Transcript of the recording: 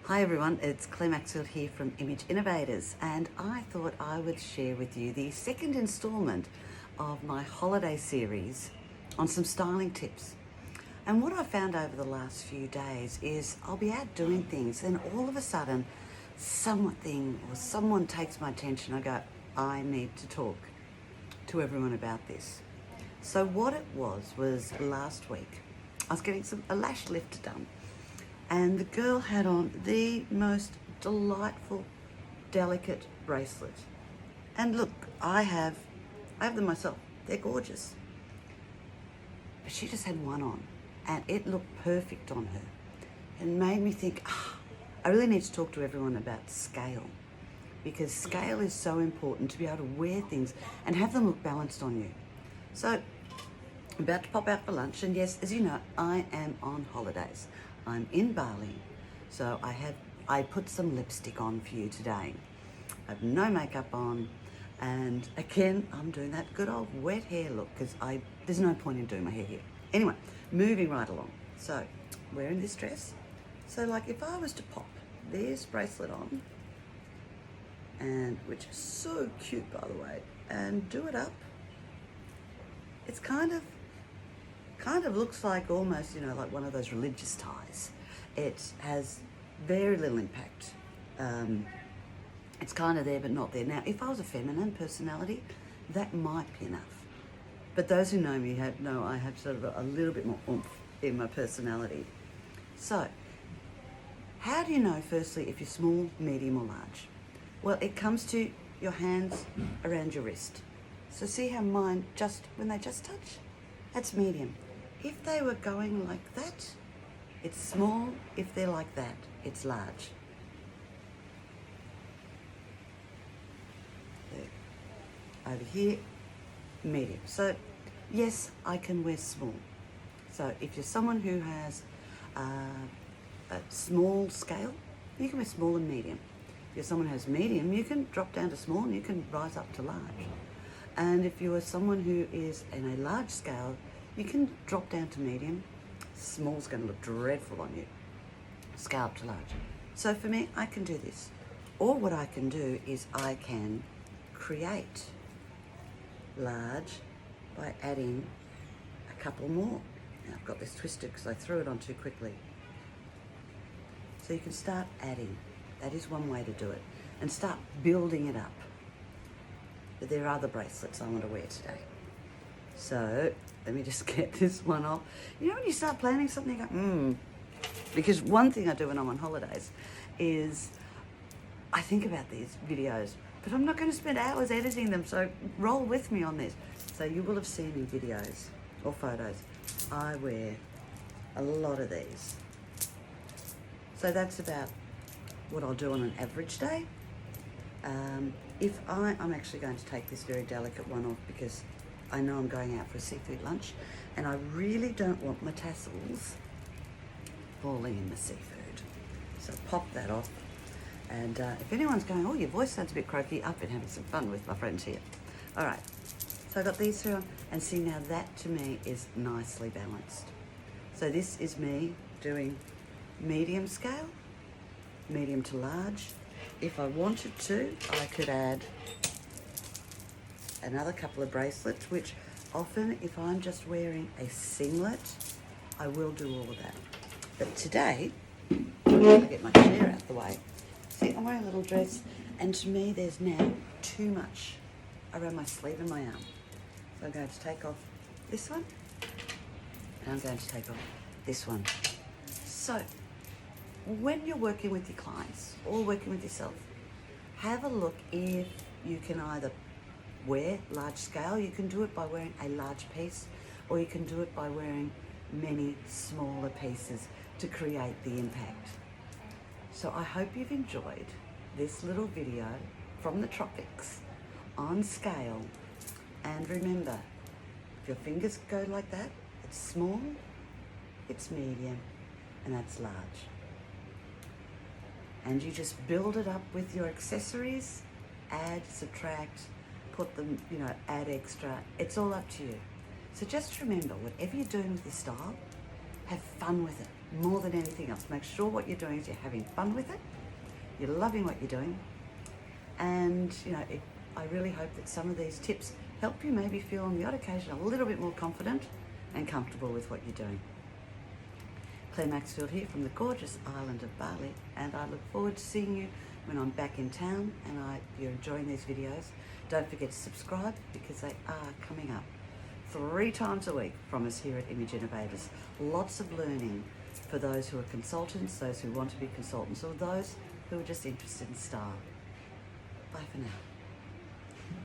Hi everyone, it's Claire Maxfield here from Image Innovators, and I thought I would share with you the second instalment of my holiday series on some styling tips. And what I've found over the last few days is I'll be out doing things and all of a sudden something or someone takes my attention. I go, I need to talk to everyone about this. So what it was last week, I was getting a lash lift done. And the girl had on the most delightful, delicate bracelet. And look, I have them myself. They're gorgeous. But she just had one on, and it looked perfect on her. And made me think, I really need to talk to everyone about scale, because scale is so important to be able to wear things and have them look balanced on you. So I'm about to pop out for lunch, and yes, as you know, I am on holidays. I'm in Bali, so I put some lipstick on for you today. I have no makeup on, and again, I'm doing that good old wet hair look, because there's no point in doing my hair here. Anyway, moving right along. So, wearing this dress. So like if I was to pop this bracelet on, and which is so cute by the way, and do it up, it's kind of looks like almost, like one of those religious ties. It has very little impact. It's kind of there but not there. Now, if I was a feminine personality, that might be enough. But those who know me know I have sort of a little bit more oomph in my personality. So, how do you know, firstly, if you're small, medium or large? Well, it comes to your hands around your wrist. So see how mine, when they just touch, that's medium. If they were going like that, it's small. If they're like that, it's large. There. Over here, medium. So, yes, I can wear small. So if you're someone who has a small scale, you can wear small and medium. If you're someone who has medium, you can drop down to small and you can rise up to large. And if you are someone who is in a large scale, you can drop down to medium. Small's going to look dreadful on you. Scale up to large. So for me, I can do this. Or what I can do is I can create large by adding a couple more. Now I've got this twisted because I threw it on too quickly. So you can start adding. That is one way to do it. And start building it up. But there are other bracelets I want to wear today. So let me just get this one off. You know when you start planning something, you go, Because one thing I do when I'm on holidays is I think about these videos, but I'm not going to spend hours editing them, so roll with me on this. So you will have seen in videos or photos, I wear a lot of these. So that's about what I'll do on an average day. If I'm actually going to take this very delicate one off because I know I'm going out for a seafood lunch and I really don't want my tassels falling in the seafood. So pop that off. And if anyone's going, oh, your voice sounds a bit croaky, I've been having some fun with my friends here. All right, so I've got these two on, and see now that to me is nicely balanced. So this is me doing medium scale, medium to large. If I wanted to, I could add another couple of bracelets, which often if I'm just wearing a singlet, I will do all of that. But today, I'm going to get my chair out the way. See, I'm wearing a little dress, and to me there's now too much around my sleeve and my arm. So I'm going to take off this one, and I'm going to take off this one. So, when you're working with your clients or working with yourself, have a look if you can either wear large scale. You can do it by wearing a large piece, or you can do it by wearing many smaller pieces to create the impact. So I hope you've enjoyed this little video from the tropics on scale. And remember, if your fingers go like that, it's small, it's medium, and that's large. And you just build it up with your accessories, add, subtract, put them, add extra. It's all up to you. So just remember, whatever you're doing with your style, have fun with it. more than anything else. Make sure what you're doing is you're having fun with it, you're loving what you're doing, and I really hope that some of these tips help you maybe feel on the odd occasion a little bit more confident and comfortable with what you're doing. Claire Maxfield here from the gorgeous island of Bali, and I look forward to seeing you when I'm back in town and you're enjoying these videos. Don't forget to subscribe because they are coming up 3 times a week from us here at Image Innovators. Lots of learning for those who are consultants, those who want to be consultants, or those who are just interested in style. Bye for now.